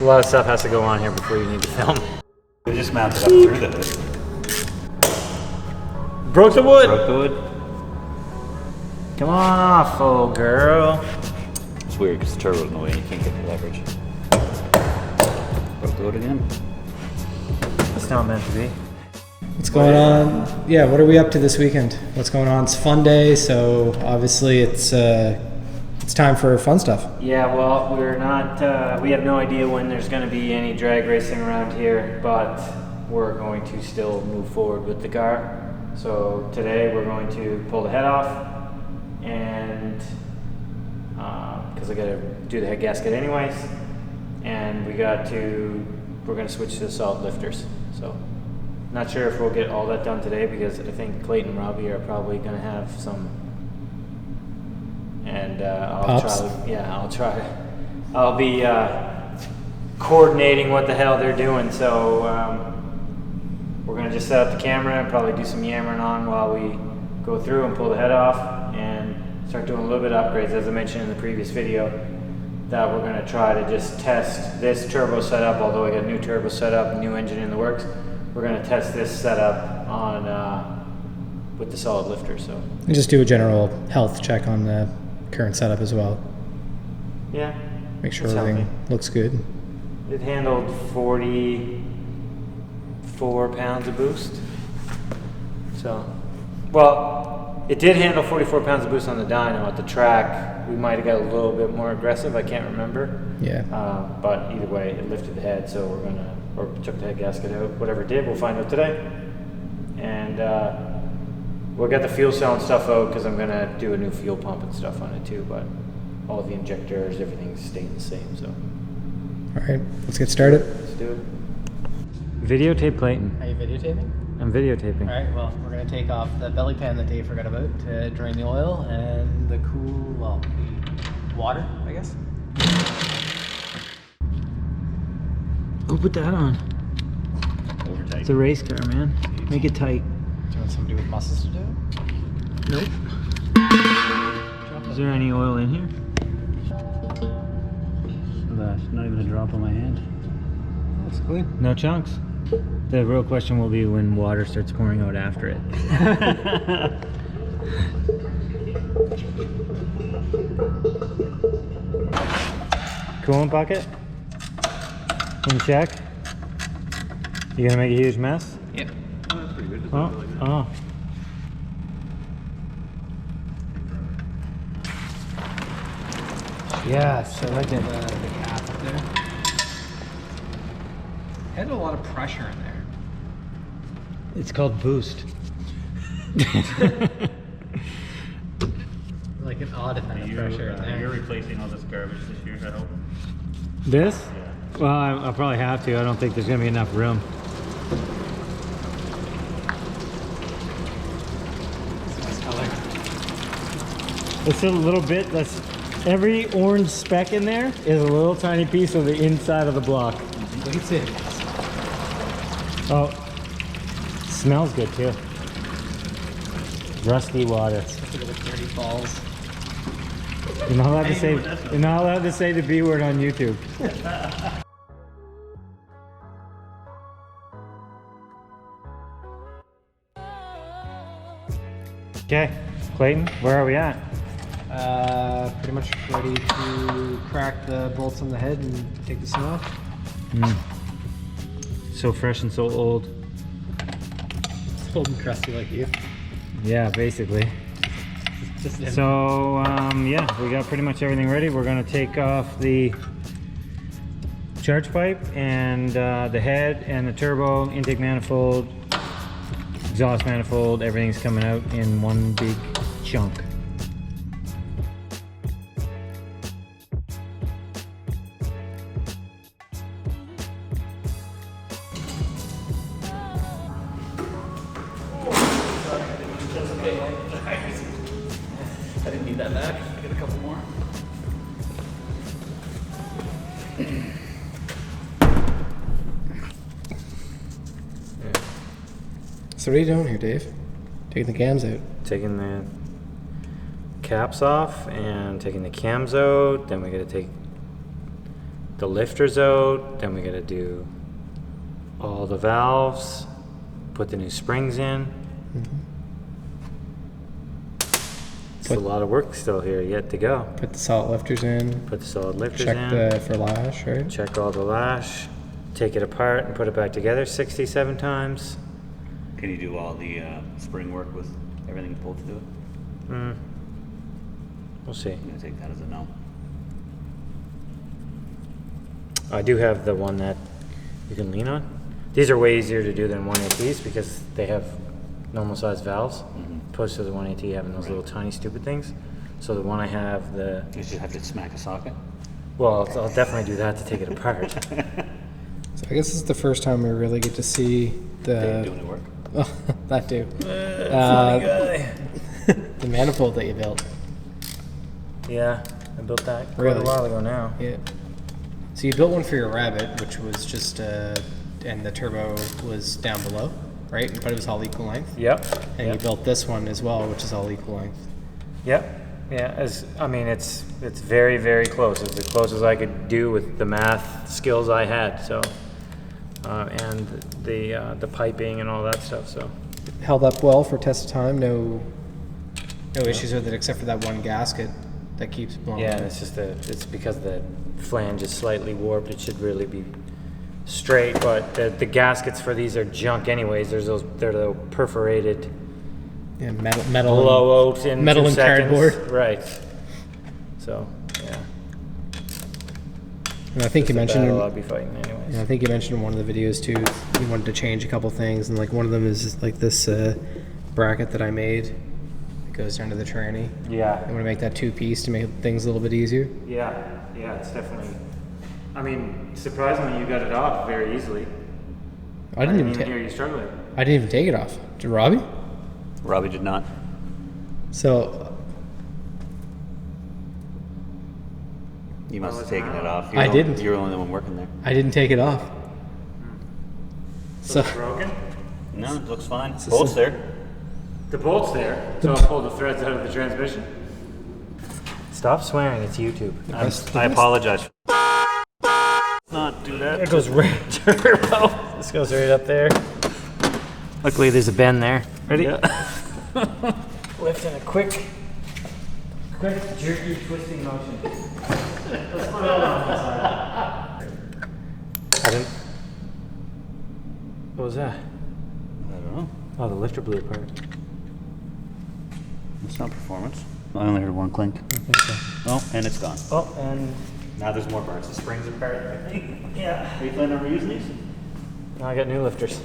A lot of stuff has to go on here before you need to film. We just mounted up through the hood. Broke the wood! Broke the wood. Come on off, old girl. It's weird because the turbo's in the way and you can't get the leverage. Broke the wood again. It's not meant to be. What's going on? Yeah, what are we up to this weekend? What's going on? It's fun day, so obviously it's time for fun stuff. Yeah, well, we're not, we have no idea when there's going to be any drag racing around here, but we're going to still move forward with the car. So today we're going to pull the head off, and because I got to do the head gasket anyways, and we're going to switch to the solid lifters. So not sure if we'll get all that done today because I think Clayton and Robbie are probably going to have some. And I'll be coordinating what the hell they're doing. So we're gonna just set up the camera and probably do some yammering on while we go through and pull the head off and start doing a little bit of upgrades. As I mentioned in the previous video, that we're gonna try to just test this turbo setup. Although I got a new turbo setup, new engine in the works, we're gonna test this setup on with the solid lifter. So And just do a general health check on the current setup as well. Yeah. Make sure everything looks good. It handled 44 pounds of boost. So, well, it did handle 44 pounds of boost on the dyno. At the track, we might have got a little bit more aggressive. I can't remember. Yeah. But either way, it lifted the head, so we're gonna, or took the head gasket out. Whatever it did, we'll find out today. And we'll get the fuel cell and stuff out because I'm gonna do a new fuel pump and stuff on it too. But all the injectors, everything's staying the same. So. All right, let's get started. Let's do it. Videotape Clayton. Are you videotaping? I'm videotaping. All right, well, we're going to take off the belly pan that Dave forgot about to drain the oil and the the water, I guess. Oh, put that on. Overtight. It's a race car, man. Make it tight. Do you want somebody with muscles to do it? Nope. Is there any oil in here? Not even a drop on my hand. That's clean. No chunks. The real question will be when water starts pouring out after it. Coolant bucket? Can you check? You gonna make a huge mess? Yeah. Oh, that's pretty good. Oh. Yes, I like it. The cap up there. Had a lot of pressure in there. It's called boost. Like an odd amount of pressure in there. You're replacing all this garbage this year, I hope. This? Yeah. Well, I'll probably have to. I don't think there's gonna be enough room. Nice color. It's a little bit less. Every orange speck in there is a little tiny piece of the inside of the block. Look at it. Oh, smells good too. Rusty water. Look at the dirty balls. You're not allowed to say. You're not allowed to say the B word on YouTube. Okay, Clayton, where are we at? Pretty much ready to crack the bolts on the head and take the snow off. So fresh and so old. It's old and crusty like you. Yeah, basically. So yeah, we got pretty much everything ready. We're gonna take off the charge pipe and the head and the turbo, intake manifold, exhaust manifold. Everything's coming out in one big chunk. I didn't need that back. I got a couple more. So what are you doing here, Dave? Taking the cams out. Taking the caps off and taking the cams out. Then we gotta take the lifters out, then we gotta do all the valves, put the new springs in. It's a lot of work still here yet to go. Put the solid lifters in. Put the solid lifters Check in. for lash, right? Check all the lash. Take it apart and put it back together 67 times. Can you do all the spring work with everything pulled to do it? We'll see. I'm gonna take that as a no. I do have the one that you can lean on. These are way easier to do than 1ATs because they have normal size valves, opposed to the 1AT having those little tiny stupid things. So the one I have, You just have to smack a socket. well, I'll definitely do that to take it apart. So I guess this is the first time we really get to see They're the doing the work. that too. Funny guy. The manifold that you built. Yeah, I built that quite Really? a while ago now. Yeah. So you built one for your Rabbit, which was just and the turbo was down below, right? But it was all equal length. Yep. And yep. you built this one as well, which is all equal length. Yep. Yeah. I mean, it's very, very close. It's as close as I could do with the math skills I had. So, and the piping and all that stuff. So. Held up well for test of time. No issues with it except for that one gasket that keeps blowing. Yeah, and it's because the flange is slightly warped. It should really be straight, but the gaskets for these are junk anyways. They're the perforated Yeah, metal blow out in metal 2 and seconds. cardboard. Right. So yeah. And I think you mentioned. Battle I'll be fighting anyways. I think you mentioned in one of the videos too. You wanted to change a couple things, and like one of them is like this bracket that I made. It goes down to the tranny. Yeah. I want to make that 2-piece to make things a little bit easier. Yeah, it's definitely. I mean, surprisingly, you got it off very easily. I didn't even hear you struggling. I didn't even take it off. Did Robbie? Robbie did not. So You must have taken it off. I didn't. You're the only one working there. I didn't take it off. So it's broken? No, it looks fine. Bolt's there. The bolt's there, so I'll pull the threads out of the transmission. Stop swearing, it's YouTube. I apologize. Not do that. It goes right turbo. This goes right up there. Luckily there's a bend there. Ready? Yeah. Lift in a quick jerky twisting motion. Let's put it on the side. What was that? I don't know. Oh, the lifter blew apart. It's not performance. I only heard one clink. I think so. Oh, and it's gone. Oh, and Now there's more parts. The springs apart and everything. yeah. Are you planning on reusing these? Now I got new lifters.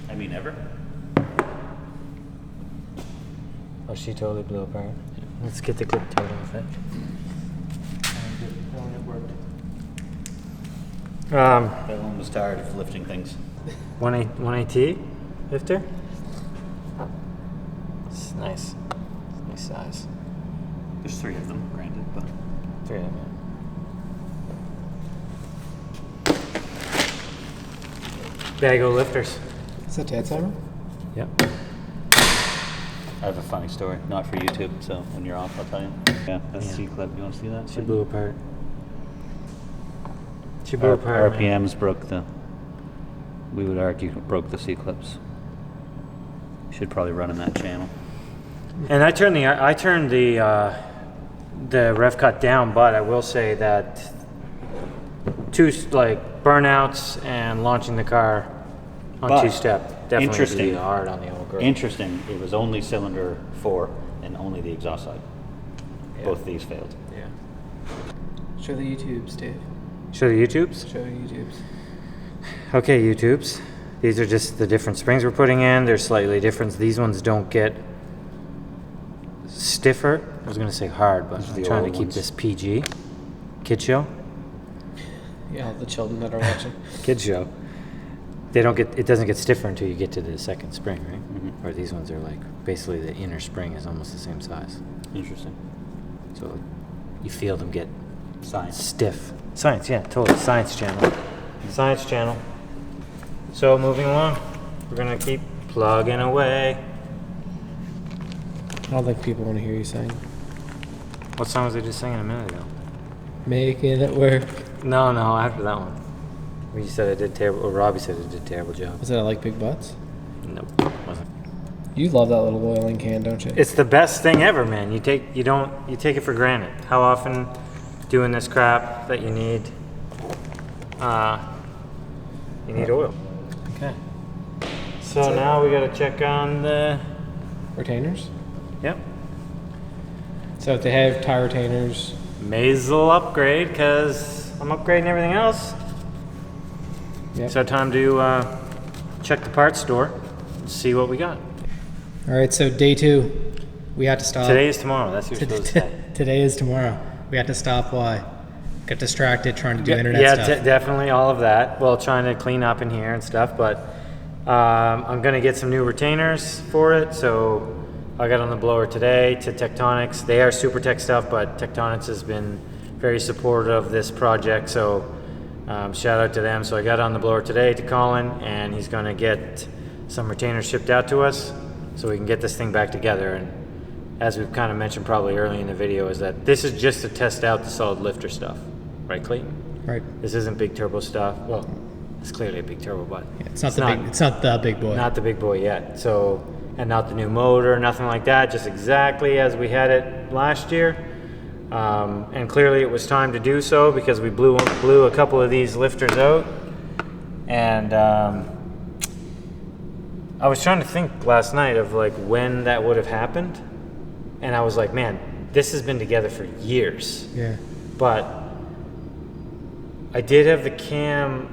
I mean, ever? Oh, she totally blew apart. Let's get the clip tight off it. It worked. Everyone was tired of lifting things. 1AT lifter. It's nice. Nice size. There's 3 of them, granted, but 3 of them. Bago lifters. Is that Tad Simon? Yep. I have a funny story. Not for YouTube, so when you're off, I'll tell you. Yeah, that's Yeah. C-clip. You want to see that? She blew apart. She blew apart. man. RPMs broke the. We would argue broke the C-clips. Should probably run in that channel. And I turned the rev cut down, but I will say that burnouts and launching the car on But, 2-step definitely interesting. be hard on the old girl. Interesting. It was only cylinder 4 and only the exhaust side. Yeah. Both these failed. Yeah. Show the YouTubes, Dave. Show the YouTubes. Show the YouTubes. Okay, YouTubes. These are just the different springs we're putting in. They're slightly different. These ones don't get stiffer. I was gonna say hard, but These are I'm the trying to old keep ones. this PG. Kid show. Yeah, all the children that are watching. Kid show. It doesn't get stiffer until you get to the second spring, right? Mhm. Or these ones are like basically the inner spring is almost the same size, Interesting. so you feel them get Science. stiff. Science, yeah, totally. Science channel. Science channel. So moving along, we're gonna keep plugging away. I don't think people want to hear you sing. What song was I just singing a minute ago? Making it work. No, after that one. We said I did terrible, or Robbie said I did a terrible job. Was it I like big butts? Nope, wasn't. You love that little oiling can, don't you? It's the best thing ever, man. You take it for granted. How often doing this crap that you need oil. Okay. So now we got to check on the Retainers? Yep. So if they have tie retainers, may as well upgrade because I'm upgrading everything else. yep. So time to check the parts store, see what we got. All right, so day 2, we had to stop. Today is tomorrow. That's what you're supposed to say. Today is tomorrow. We had to stop. Why? Got distracted trying to do internet yeah, stuff. Definitely all of that. Well, trying to clean up in here and stuff, but I'm gonna get some new retainers for it. So I got on the blower today to Techtonics. They are Super Tech stuff, but Techtonics has been very supportive of this project. So shout out to them. So I got on the blower today to Colin, and he's gonna get some retainers shipped out to us so we can get this thing back together. And as we've kind of mentioned probably early in the video, is that this is just to test out the solid lifter stuff. Right, Clayton? Right. This isn't big turbo stuff. Well, it's clearly a big turbo, but Yeah, it's not the big boy. Not the big boy yet. So, and not the new motor, nothing like that. Just exactly as we had it last year. And clearly it was time to do so because we blew a couple of these lifters out. And I was trying to think last night of like when that would have happened, and I was like, man, this has been together for years. Yeah. But I did have the cams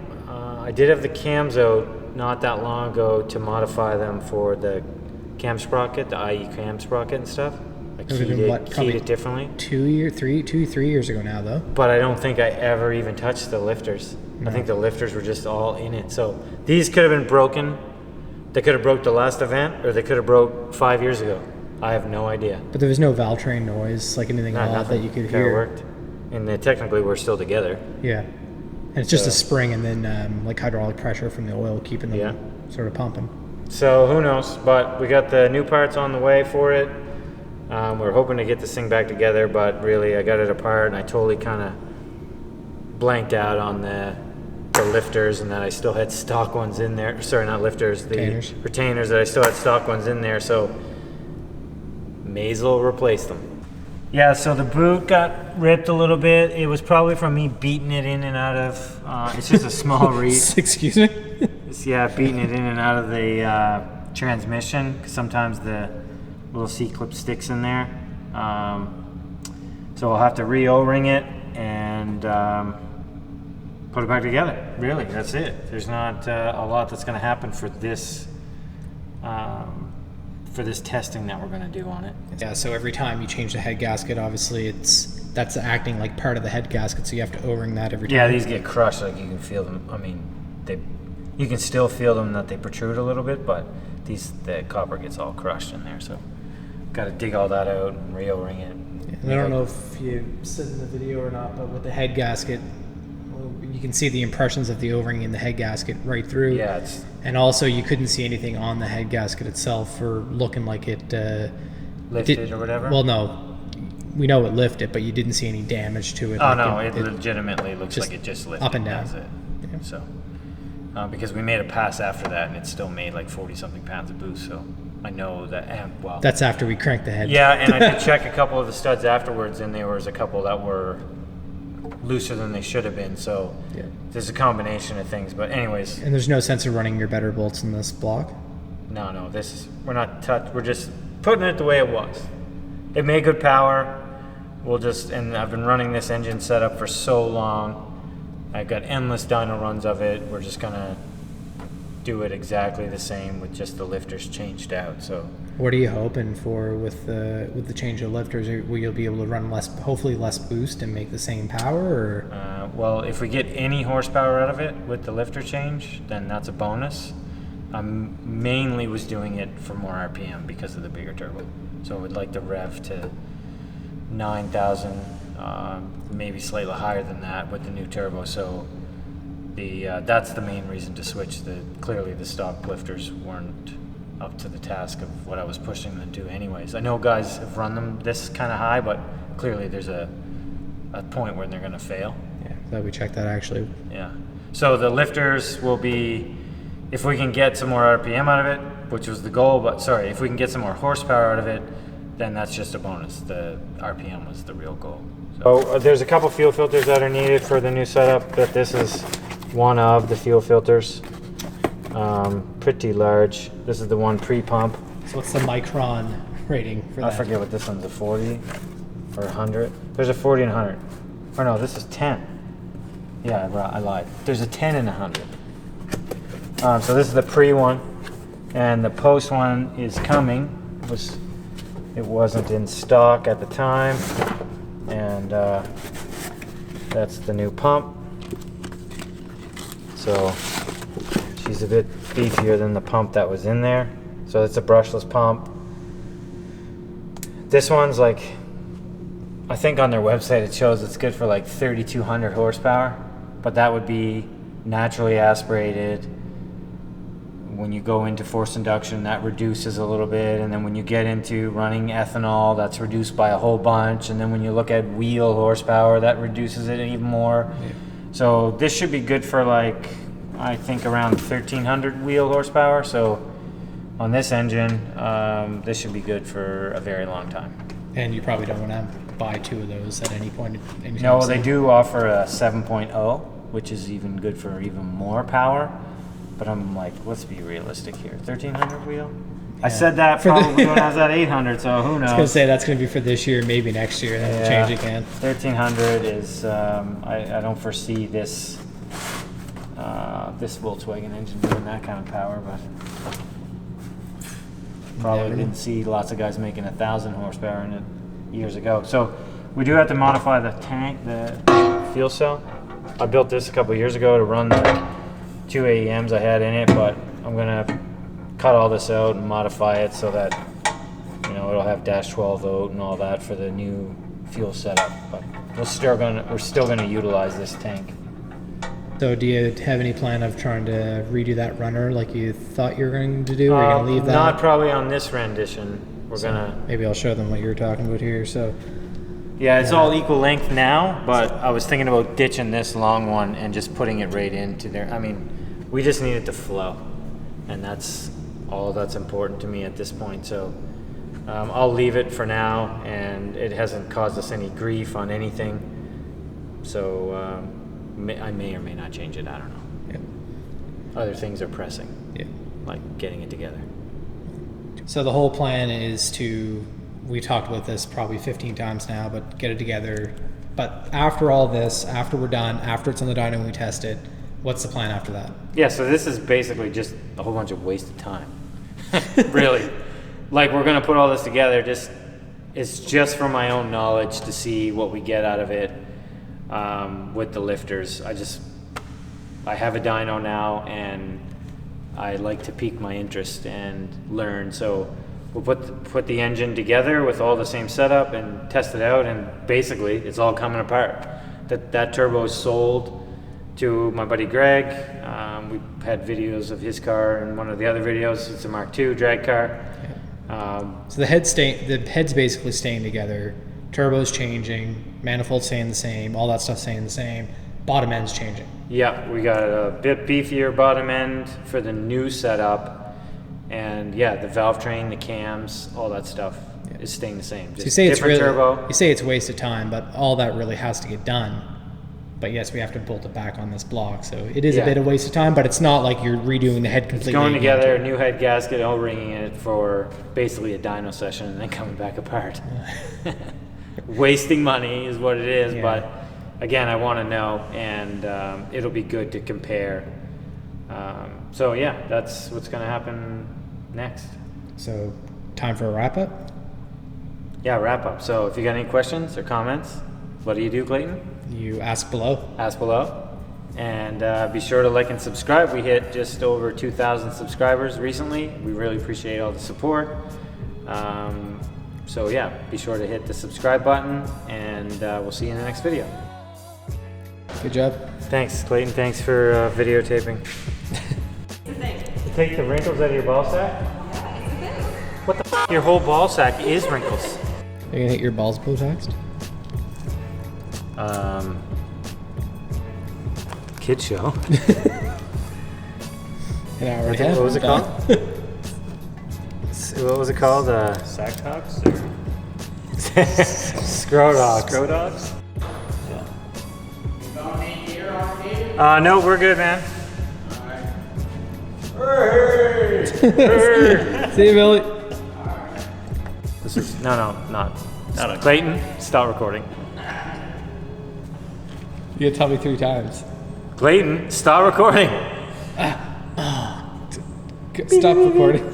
out not that long ago to modify them for the cam sprocket, the IE cam sprocket and stuff. I keyed it differently. 3 years ago now, though. But I don't think I ever even touched the lifters. No. I think the lifters were just all in it. So these could have been broken. They could have broke the last event, or they could have broke 5 years ago. I have no idea. But there was no valve train noise, like anything odd that you could Kinda hear. worked. And technically we're still together. Yeah. And it's just a spring and then like hydraulic pressure from the oil keeping them sort of pumping. So who knows? But we got the new parts on the way for it. We're hoping to get this thing back together, but really I got it apart and I totally kind of blanked out on the lifters, and that I still had stock ones in there. Sorry, not lifters, the retainers that I still had stock ones in there. So may as well replace them. Yeah, so the boot got ripped a little bit. It was probably from me beating it in and out of, it's just a small reed. Excuse me? Beating it in and out of the transmission, because sometimes the little C-clip sticks in there. So I'll have to re-O-ring it and put it back together. Really, that's it. There's not a lot that's going to happen for this testing that we're going to do on it. Yeah, so every time you change the head gasket, obviously that's acting like part of the head gasket, so you have to O-ring that every time. Yeah, these get crushed, like you can feel them. I mean, you can still feel them that they protrude a little bit, but the copper gets all crushed in there, so got to dig all that out and re-O-ring it. Yeah, and I don't know if you said in the video or not, but with the head gasket, you can see the impressions of the O-ring in the head gasket right through. Yeah, and also you couldn't see anything on the head gasket itself for looking like it lifted or whatever. Well, no, we know it lifted, but you didn't see any damage to it. Oh, like no, it legitimately looks like it just lifted. Up and down. That's it. Yeah. So, because we made a pass after that, and it still made like 40-something pounds of boost, so I know that, and well. That's after we cranked the head. Yeah, and I did check a couple of the studs afterwards, and there was a couple that were looser than they should have been, so there's a combination of things, but anyways. And there's no sense of running your better bolts in this block? No, we're not we're just putting it the way it was. It made good power. And I've been running this engine setup for so long. I've got endless dyno runs of it. We're just gonna do it exactly the same with just the lifters changed out. So what are you hoping for with the change of lifters? Will you be able to run hopefully less boost and make the same power? Or? Well, if we get any horsepower out of it with the lifter change, then that's a bonus. I mainly was doing it for more RPM because of the bigger turbo. So I would like the rev to 9,000, maybe slightly higher than that with the new turbo. So that's the main reason to switch. Clearly the stock lifters weren't up to the task of what I was pushing them to anyways. I know guys have run them this kind of high, but clearly there's a point where they're going to fail. Yeah. Glad we checked that actually. Yeah. So the lifters will be, if we can get some more RPM out of it, which was the goal, but sorry, if we can get some more horsepower out of it, then that's just a bonus. The RPM was the real goal. So there's a couple fuel filters that are needed for the new setup, but this is one of the fuel filters. Pretty large. This is the one pre-pump. So what's the micron rating for that? I forget what this one's, a 40 or 100. There's a 40 and 100. Or no, this is 10. Yeah, I lied. There's a 10 and a 100. So this is the pre one, and the post one is coming. It wasn't in stock at the time, and that's the new pump. So she's a bit beefier than the pump that was in there. So it's a brushless pump. This one's like, I think on their website it shows it's good for like 3,200 horsepower, but that would be naturally aspirated. When you go into forced induction, that reduces a little bit, and then when you get into running ethanol, that's reduced by a whole bunch, and then when you look at wheel horsepower, that reduces it even more. Yeah. So this should be good for like, I think around 1,300 wheel horsepower. So on this engine, this should be good for a very long time. And you probably don't want to buy two of those at any point. No, they do offer a 7.0, which is even good for even more power. But I'm like, let's be realistic here. 1,300 wheel? Yeah. I said that probably when I was at 800, so who knows? I was going to say that's going to be for this year, maybe next year. That'll change again. 1,300 is, I don't foresee this this Volkswagen engine doing that kind of power, but probably didn't see lots of guys making 1,000 horsepower in it years ago. So we do have to modify the tank, the fuel cell. I built this a couple years ago to run the 2 AEMs I had in it, but I'm gonna cut all this out and modify it so that, you know, it'll have dash 12 out and all that for the new fuel setup. But we're still gonna utilize this tank. So do you have any plan of trying to redo that runner like you thought you were going to do? Or are you gonna leave that? Not probably on this rendition. Maybe I'll show them what you were talking about here. So yeah, it's all equal length now, but I was thinking about ditching this long one and just putting it right into there. I mean, we just need it to flow, and that's all that's important to me at this point. So I'll leave it for now, and it hasn't caused us any grief on anything. So I may or may not change it. I don't know. Yeah. Other things are pressing, like getting it together. So the whole plan is to, we talked about this probably 15 times now, but get it together. But after all this, after we're done, after it's on the dyno and we test it, what's the plan after that? Yeah, so this is basically just a whole bunch of wasted time. Really. Like, we're going to put all this together. It's just for my own knowledge to see what we get out of it with the lifters. I have a dyno now, and I like to pique my interest and learn. So we'll put the engine together with all the same setup and test it out, and basically it's all coming apart. That turbo is sold to my buddy Greg. We had videos of his car in one of the other videos. It's a Mark II drag car. So the head's basically staying together. Turbo's changing, manifold's staying the same, all that stuff staying the same. Bottom end's changing. Yeah, we got a bit beefier bottom end for the new setup, and the valve train, the cams, all that stuff is staying the same. Just so you say it's really, turbo. You say it's a waste of time, but all that really has to get done. But yes, we have to bolt it back on this block, so it is a bit of a waste of time, but it's not like you're redoing the head completely. It's going together, new head gasket, O-ringing it for basically a dyno session, and then coming back apart. Wasting money is what it is, but again, I want to know, and it'll be good to compare. So that's what's going to happen next. So time for a wrap-up? Yeah, wrap-up. So if you got any questions or comments, what do you do, Clayton? You ask below. Ask below. And be sure to like and subscribe. We hit just over 2,000 subscribers recently. We really appreciate all the support. So be sure to hit the subscribe button, and we'll see you in the next video. Good job. Thanks, Clayton. Thanks for videotaping. Take the wrinkles out of your ball sack? What the f***? Your whole ball sack is wrinkles. Are you gonna get your balls Botoxed? kid show. An hour I think, what was it called? What was it called? Sack talks or Scrodox. Scrodox? No, we're good, man. See you, Billy. This is not. Not a Clayton, stop recording. You gotta tell me 3 times. Clayton, stop recording. Stop recording.